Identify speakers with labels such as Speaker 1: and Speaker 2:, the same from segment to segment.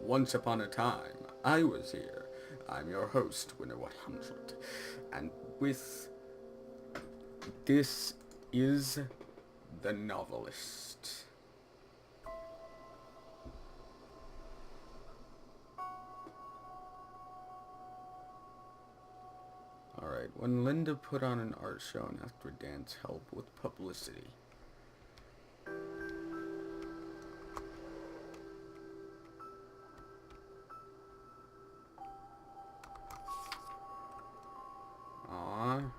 Speaker 1: Once upon a time, I was here. I'm your host, Winner 100. And with this is the Novelist. Alright, when Linda put on an art show and asked for Dan's help with publicity. Aww.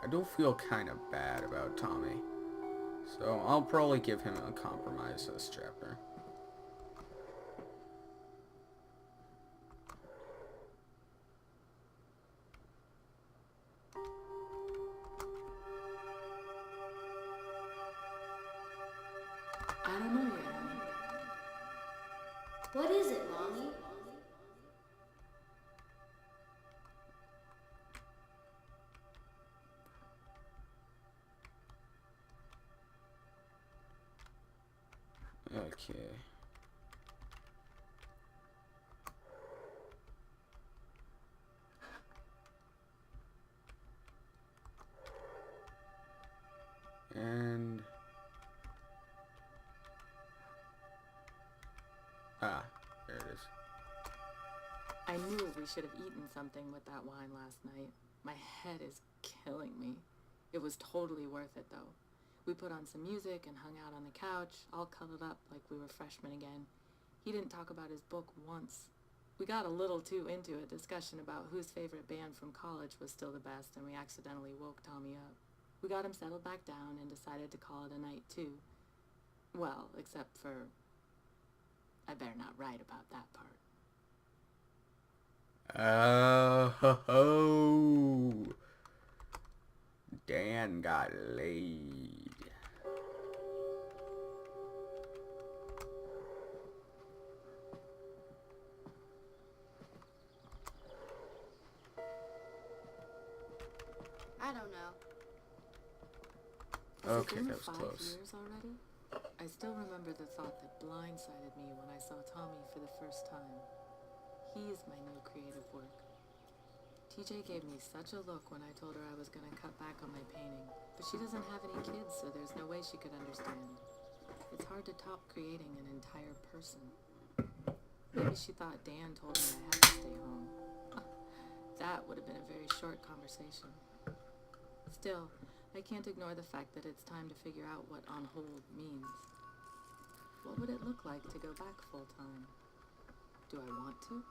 Speaker 1: I do feel kind of bad about Tommy. So I'll probably give him a compromise this chapter.
Speaker 2: I don't know yet, honey.
Speaker 3: What is it, Mommy?
Speaker 1: Okay. And... there it is.
Speaker 2: I knew we should have eaten something with that wine last night. My head is killing me. It was totally worth it, though. We put on some music and hung out on the couch, all cuddled up like we were freshmen again. He didn't talk about his book once. We got a little too into a discussion about whose favorite band from college was still the best, and we accidentally woke Tommy up. We got him settled back down and decided to call it a night, too. Well, except for... I better not write about that part.
Speaker 1: Oh, ho, ho. Dan got laid.
Speaker 3: I don't know.
Speaker 2: Has
Speaker 1: Okay,
Speaker 2: it been
Speaker 1: that was
Speaker 2: 5
Speaker 1: close.
Speaker 2: years already? I still remember the thought that blindsided me when I saw Tommy for the first time. He's my new creative work. TJ gave me such a look when I told her I was going to cut back on my painting, but she doesn't have any kids, so there's no way she could understand. It's hard to top creating an entire person. Maybe she thought Dan told me I had to stay home. That would have been a very short conversation. Still, I can't ignore the fact that it's time to figure out what on hold means. What would it look like to go back full time? Do I want to?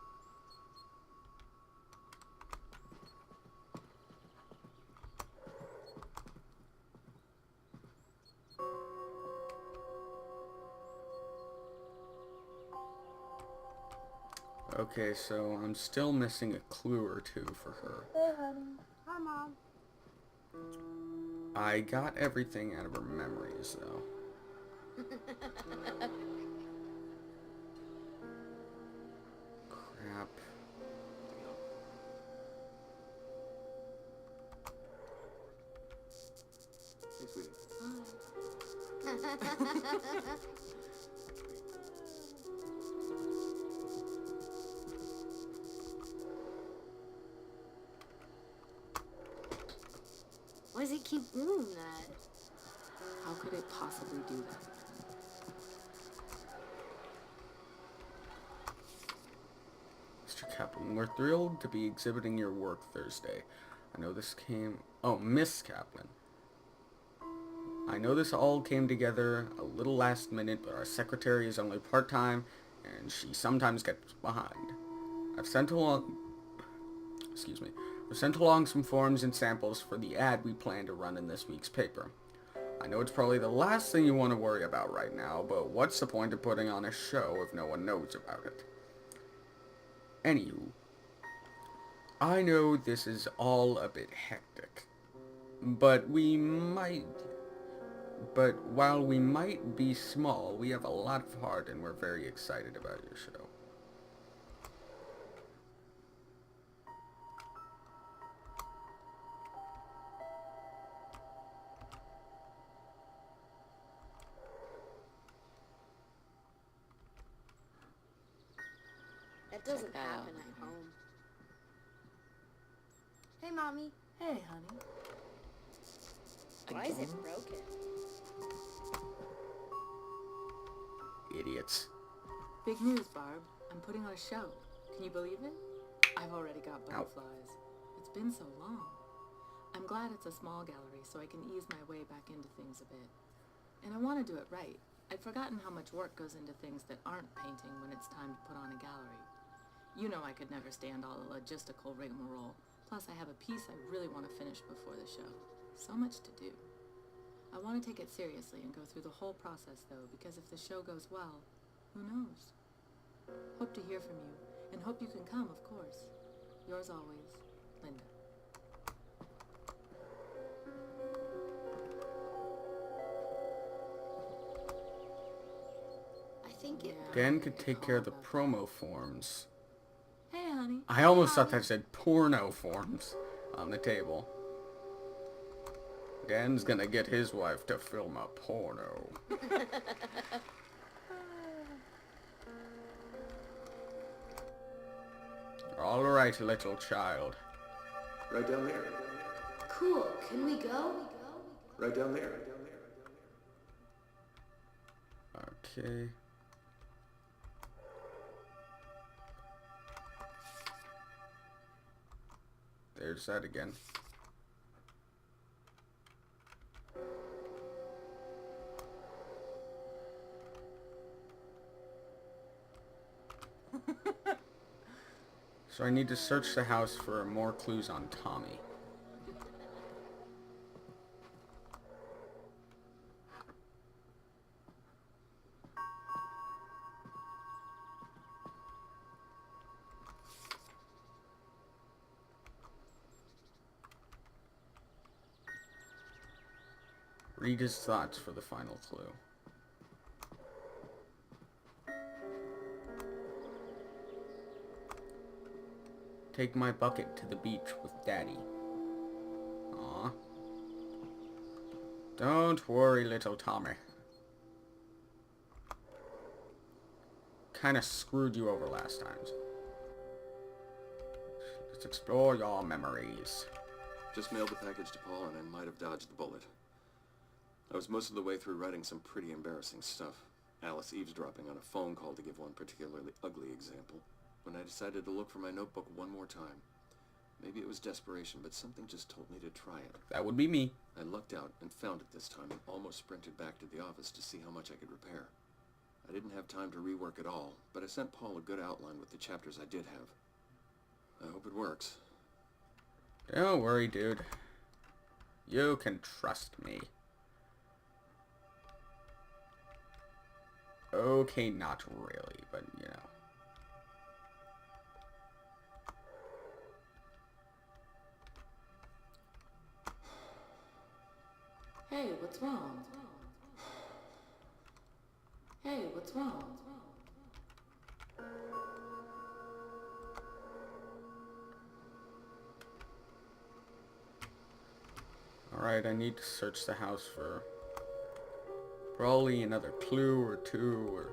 Speaker 1: Okay, so I'm still missing a clue or two for her.
Speaker 3: Hey, honey. Hi, Mom.
Speaker 1: I got everything out of her memories, though. Crap.
Speaker 4: Hey, sweetie.
Speaker 3: Why does he keep doing that?
Speaker 2: How could it possibly do that?
Speaker 1: Mr. Kaplan, we're thrilled to be exhibiting your work Thursday. I know this came... Oh, Miss Kaplan. I know this all came together a little last minute, but our secretary is only part-time, and she sometimes gets behind. I've sent along... Excuse me. I've sent along some forms and samples for the ad we plan to run in this week's paper. I know it's probably the last thing you want to worry about right now, but what's the point of putting on a show if no one knows about it? Anywho, I know this is all a bit hectic, but while we might be small, we have a lot of heart and we're very excited about your show.
Speaker 2: check
Speaker 3: doesn't
Speaker 2: that out
Speaker 3: happen
Speaker 2: later.
Speaker 3: at home. Hey, Mommy.
Speaker 2: Hey, honey.
Speaker 3: Why is it
Speaker 2: Again?
Speaker 3: broken?
Speaker 1: Idiots.
Speaker 2: Big news, Barb. I'm putting on a show. Can you believe it? I've already got butterflies. It's been so long. I'm glad it's a small gallery so I can ease my way back into things a bit. And I want to do it right. I'd forgotten how much work goes into things that aren't painting when it's time to put on a gallery. You know I could never stand all the logistical rigmarole. Plus I have a piece I really want to finish before the show. So much to do. I want to take it seriously and go through the whole process though, because if the show goes well, who knows? Hope to hear from you, and hope you can come, of course. Yours always, Linda.
Speaker 3: I think it.
Speaker 1: Dan could take care of the promo forms.
Speaker 2: Hey, honey.
Speaker 1: I almost thought that said porno forms on the table. Dan's gonna get his wife to film a porno. All right, little child.
Speaker 4: Right down there.
Speaker 3: Cool. Can we go?
Speaker 4: Right down there.
Speaker 1: Okay. There's that again. So I need to search the house for more clues on Tommy. Read his thoughts for the final clue. Take my bucket to the beach with Daddy. Aw. Don't worry, little Tommy. Kinda screwed you over last time. Let's explore your memories.
Speaker 4: Just mailed the package to Paul and I might have dodged the bullet. I was most of the way through writing some pretty embarrassing stuff. Alice eavesdropping on a phone call to give one particularly ugly example, when I decided to look for my notebook one more time. Maybe it was desperation, but something just told me to try it.
Speaker 1: That would be me.
Speaker 4: I lucked out and found it this time and almost sprinted back to the office to see how much I could repair. I didn't have time to rework it all, but I sent Paul a good outline with the chapters I did have. I hope it works.
Speaker 1: Don't worry, dude. You can trust me. Okay, not really, but you know.
Speaker 2: Hey, what's wrong? Hey, what's wrong?
Speaker 1: Alright, I need to search the house for probably another clue or two or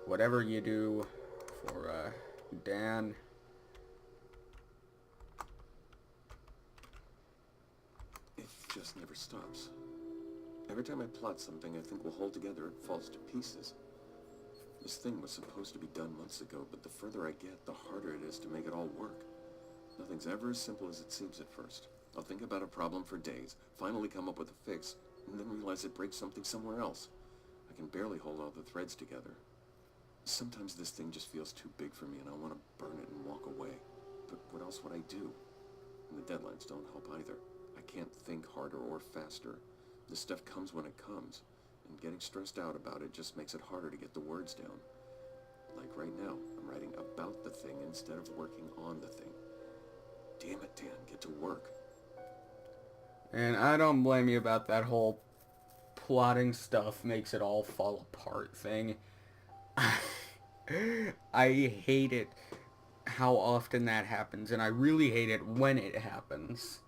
Speaker 1: whatever you do for Dan.
Speaker 4: It just never stops. Every time I plot something I think will hold together, it falls to pieces. This thing was supposed to be done months ago, but the further I get, the harder it is to make it all work. Nothing's ever as simple as it seems at first. I'll think about a problem for days, finally come up with a fix, and then realize it breaks something somewhere else. I can barely hold all the threads together. Sometimes this thing just feels too big for me and I want to burn it and walk away. But what else would I do? And the deadlines don't help either. I can't think harder or faster. This stuff comes when it comes, and getting stressed out about it just makes it harder to get the words down. Like right now, I'm writing about the thing instead of working on the thing. Damn it, Dan, get to work.
Speaker 1: And I don't blame you about that whole plotting stuff makes it all fall apart thing. I hate it how often that happens, and I really hate it when it happens.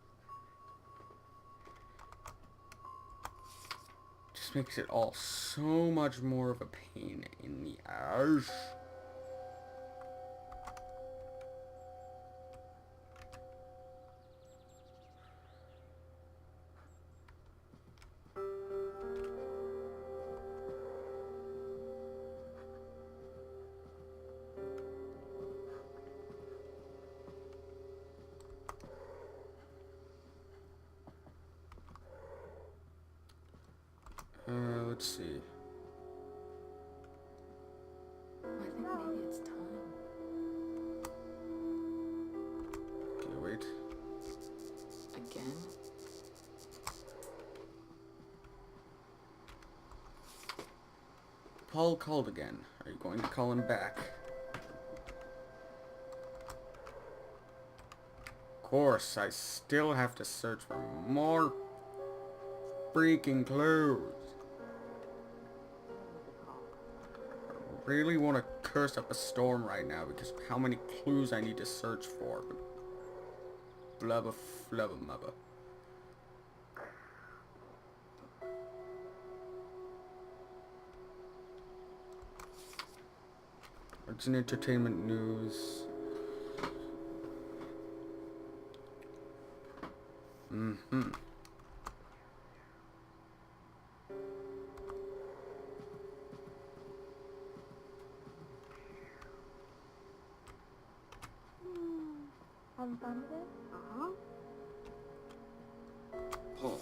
Speaker 1: Just makes it all so much more of a pain in the ass. Let's see.
Speaker 2: I think maybe it's time.
Speaker 1: Okay, wait.
Speaker 2: Again?
Speaker 1: Paul called again. Are you going to call him back? Of course, I still have to search for more freaking clues. I really want to curse up a storm right now because of how many clues I need to search for. But blubba flubba mubba. It's an entertainment news. Mm-hmm.
Speaker 3: Having fun with it? Uh-huh.
Speaker 4: Paul,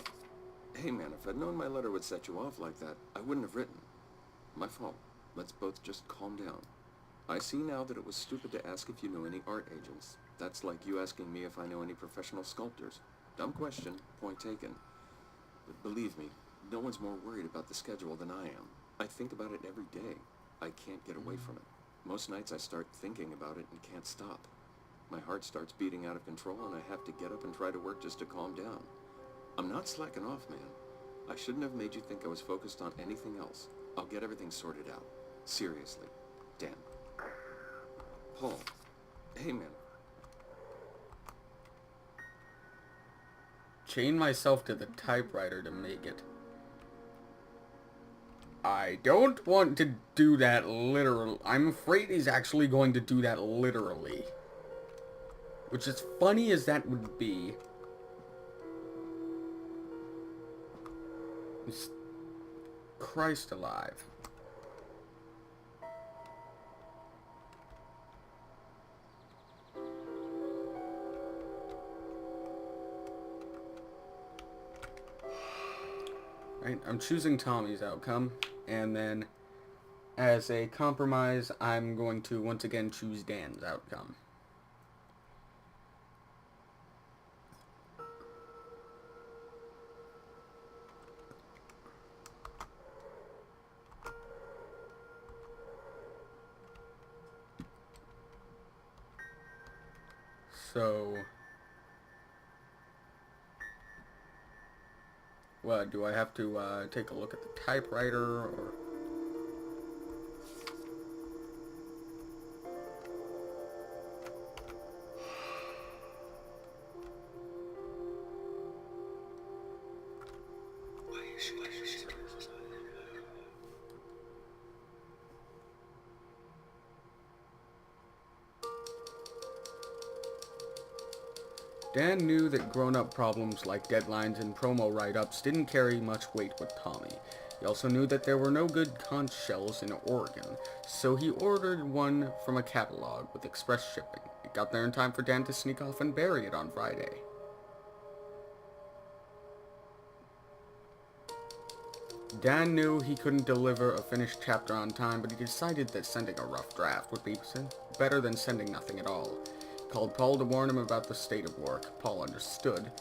Speaker 4: hey man, if I'd known my letter would set you off like that, I wouldn't have written. My fault. Let's both just calm down. I see now that it was stupid to ask if you knew any art agents. That's like you asking me if I know any professional sculptors. Dumb question, point taken. But believe me, no one's more worried about the schedule than I am. I think about it every day. I can't get away from it. Most nights I start thinking about it and can't stop. My heart starts beating out of control and I have to get up and try to work just to calm down. I'm not slacking off, man. I shouldn't have made you think I was focused on anything else. I'll get everything sorted out. Seriously. Dan. Paul. Hey, man.
Speaker 1: Chain myself to the typewriter to make it. I don't want to do that literally. I'm afraid he's actually going to do that literally. Which, as funny as that would be, Christ alive. Right, I'm choosing Tommy's outcome, and then as a compromise, I'm going to once again choose Dan's outcome. So, what, do I have to take a look at the typewriter, or... Dan knew that grown-up problems like deadlines and promo write-ups didn't carry much weight with Tommy. He also knew that there were no good conch shells in Oregon, so he ordered one from a catalog with express shipping. It got there in time for Dan to sneak off and bury it on Friday. Dan knew he couldn't deliver a finished chapter on time, but he decided that sending a rough draft would be better than sending nothing at all. He called Paul to warn him about the state of work. Paul understood.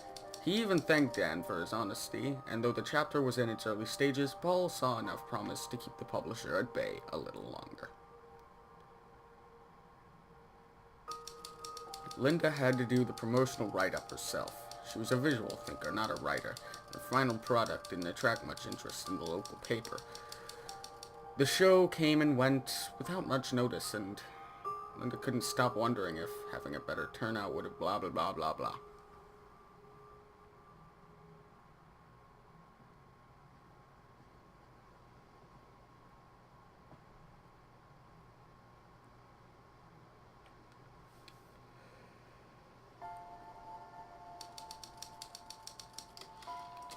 Speaker 1: He even thanked Dan for his honesty, and though the chapter was in its early stages, Paul saw enough promise to keep the publisher at bay a little longer. Linda had to do the promotional write-up herself. She was a visual thinker, not a writer. The final product didn't attract much interest in the local paper. The show came and went without much notice, and Linda couldn't stop wondering if having a better turnout would have blah blah blah blah blah.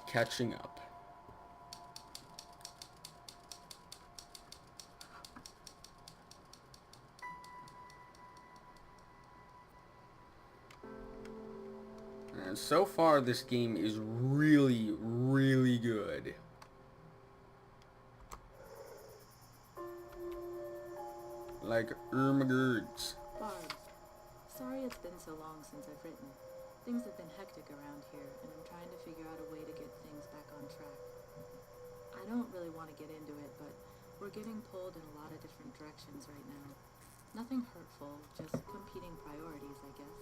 Speaker 1: Catching up. And so far, this game is really, really good. like Ermagurds.
Speaker 2: Barb, sorry it's been so long since I've written. Things have been hectic around here, and I'm trying to figure out a way to get things back on track. I don't really want to get into it, but we're getting pulled in a lot of different directions right now. Nothing hurtful, just competing priorities, I guess.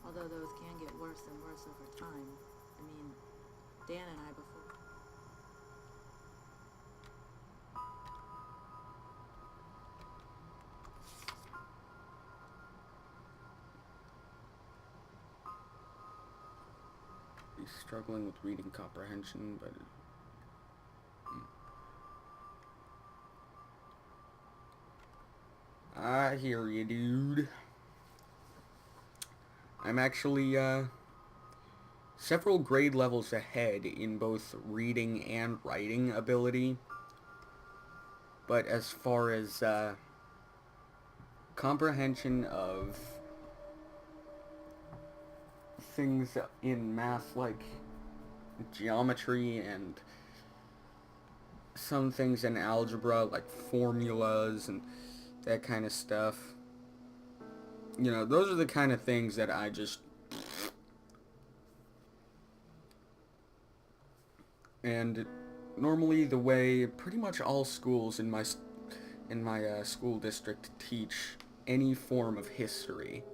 Speaker 2: Although those can get worse and worse over time. I mean, Dan and I before...
Speaker 1: He's struggling with reading comprehension, but... I hear you, dude. I'm actually, several grade levels ahead in both reading and writing ability. But as far as, comprehension of things in math like geometry and some things in algebra like formulas and that kind of stuff, you know, those are the kind of things that I just... And normally the way pretty much all schools in my school district teach any form of history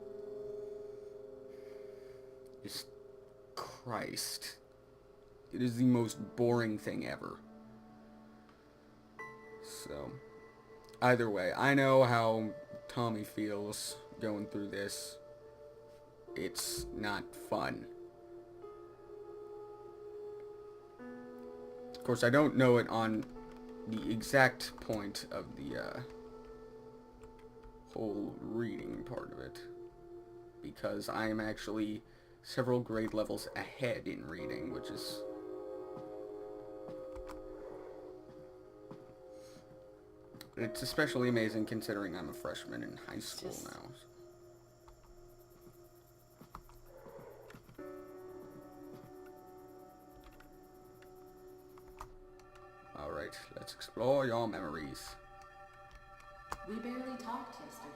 Speaker 1: is... Christ. It is the most boring thing ever. So, either way, I know how Tommy feels going through this. It's not fun. Of course, I don't know it on the exact point of the whole reading part of it, because I am actually several grade levels ahead in reading, which is... It's especially amazing considering I'm a freshman in high school now. Alright, let's explore your memories.
Speaker 2: We barely talked yesterday.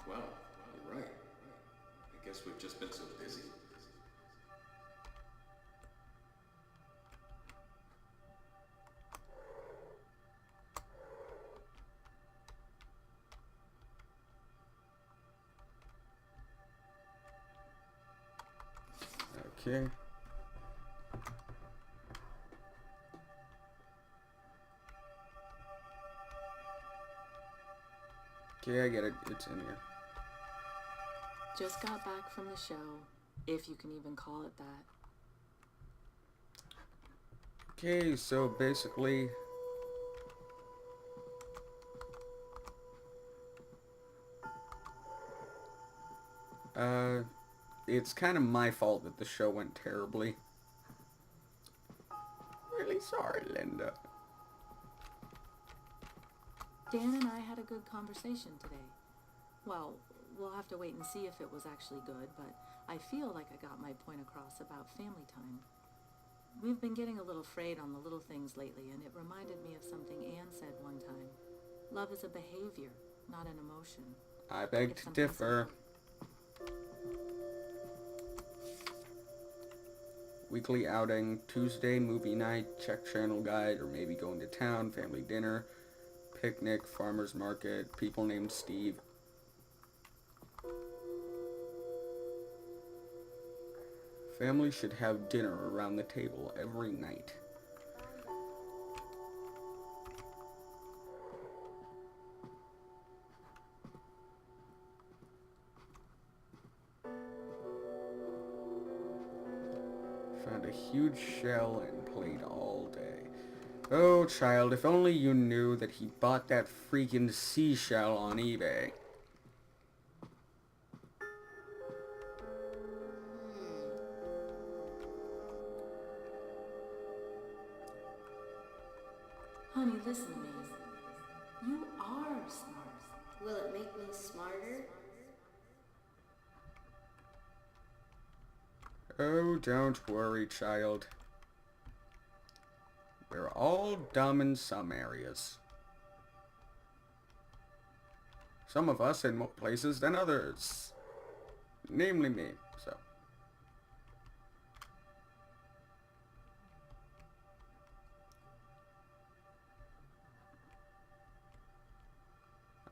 Speaker 4: Well, you're right. I guess we've just been so busy.
Speaker 1: Okay. Okay, I get it. It's in here.
Speaker 2: Just got back from the show, if you can even call it that.
Speaker 1: Okay, so basically... it's kind of my fault that the show went terribly. Really sorry, Linda.
Speaker 2: Dan and I had a good conversation today. Well, we'll have to wait and see if it was actually good, but I feel like I got my point across about family time. We've been getting a little frayed on the little things lately, and it reminded me of something Anne said one time. Love is a behavior, not an emotion.
Speaker 1: I beg to differ. Weekly outing, Tuesday movie night, check channel guide, or maybe going to town, family dinner, picnic, farmer's market, people named Steve. Family should have dinner around the table every night. Found a huge shell and played all day. Oh, child, if only you knew that he bought that freaking seashell on eBay.
Speaker 2: Honey, listen to me. You are smart.
Speaker 3: Will it make me smarter?
Speaker 1: Oh, don't worry, child. We're all dumb in some areas. Some of us in more places than others. Namely me, so.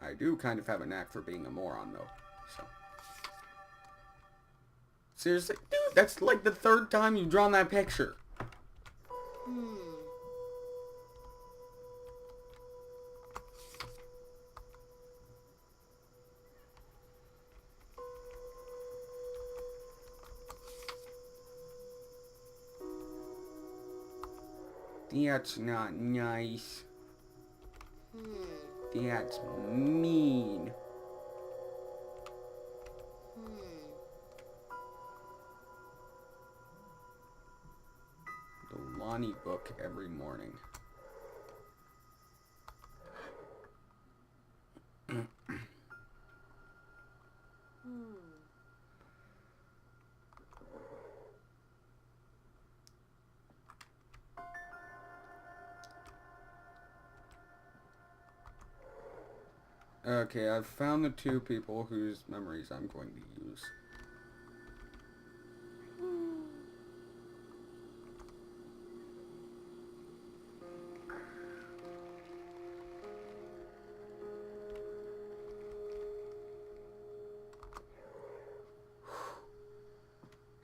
Speaker 1: I do kind of have a knack for being a moron, though, so. Seriously? Dude, that's like the third time you've drawn that picture. That's not nice. That's mean. The Lonnie book every morning. Okay, I've found the two people whose memories I'm going to use.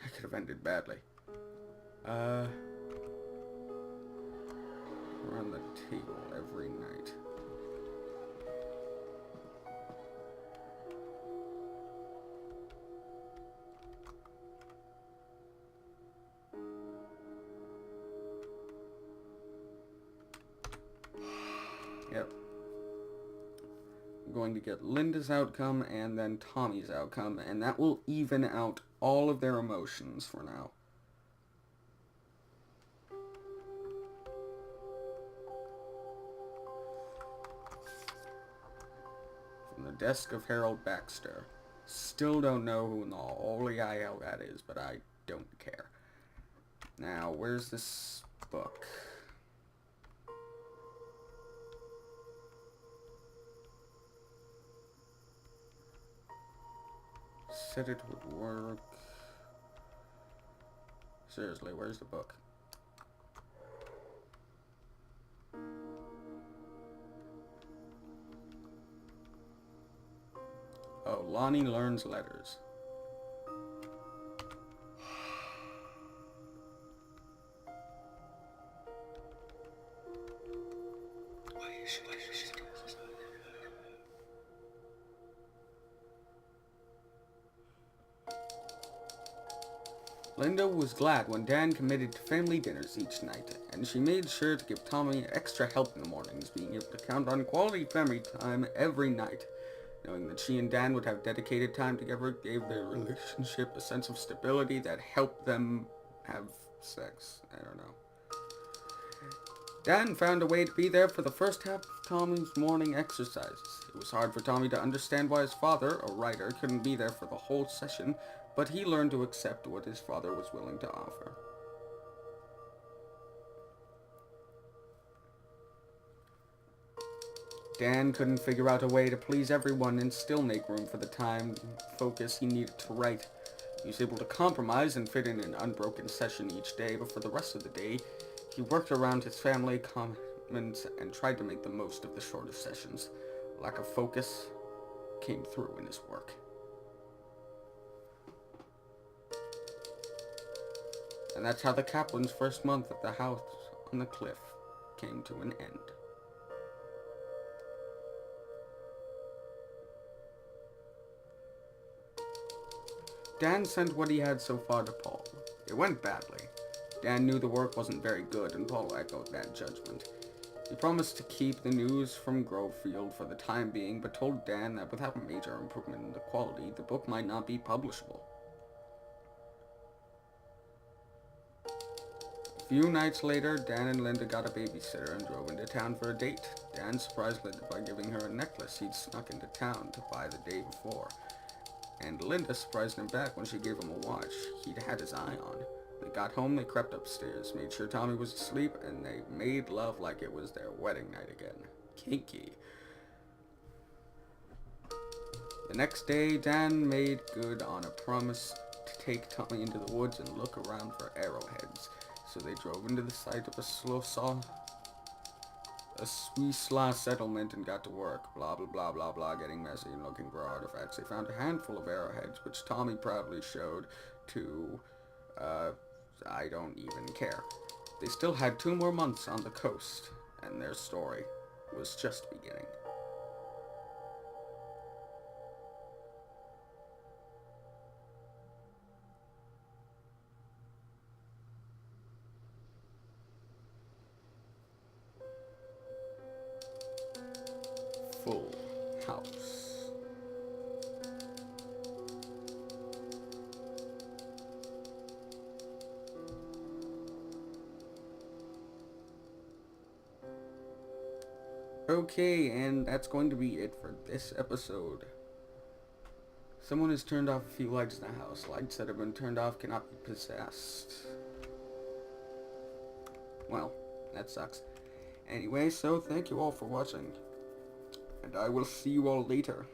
Speaker 1: I could have ended badly. Around the table every night. Yep. I'm going to get Linda's outcome and then Tommy's outcome, and that will even out all of their emotions for now. From the desk of Harold Baxter. Still don't know who in the holy hell that is, but I don't care. Now, where's this book? Said it would work. Seriously, where's the book? Oh, Lonnie Learns Letters. Linda was glad when Dan committed to family dinners each night, and she made sure to give Tommy extra help in the mornings, being able to count on quality family time every night. Knowing that she and Dan would have dedicated time together gave their relationship a sense of stability that helped them have sex. I don't know. Dan found a way to be there for the first half of Tommy's morning exercises. It was hard for Tommy to understand why his father, a writer, couldn't be there for the whole session, but he learned to accept what his father was willing to offer. Dan couldn't figure out a way to please everyone and still make room for the time focus he needed to write. He was able to compromise and fit in an unbroken session each day, but for the rest of the day, he worked around his family commitments and tried to make the most of the shorter sessions. Lack of focus came through in his work. And that's how the Kaplan's first month at the house on the cliff came to an end. Dan sent what he had so far to Paul. It went badly. Dan knew the work wasn't very good, and Paul echoed that judgment. He promised to keep the news from Grovefield for the time being, but told Dan that without a major improvement in the quality, the book might not be publishable. A few nights later, Dan and Linda got a babysitter and drove into town for a date. Dan surprised Linda by giving her a necklace he'd snuck into town to buy the day before. And Linda surprised him back when she gave him a watch he'd had his eye on. They got home, they crept upstairs, made sure Tommy was asleep, and they made love like it was their wedding night again. Kinky. The next day, Dan made good on a promise to take Tommy into the woods and look around for arrowheads. So they drove into the site of a Swisla settlement and got to work. Blah, blah, blah, blah, blah, getting messy and looking for artifacts. They found a handful of arrowheads, which Tommy proudly showed to, I don't even care. They still had 2 more months on the coast, and their story was just beginning. Full house. Okay, and that's going to be it for this episode. Someone has turned off a few lights in the house. Lights that have been turned off cannot be possessed. Well, that sucks. Anyway, so thank you all for watching. And I will see you all later.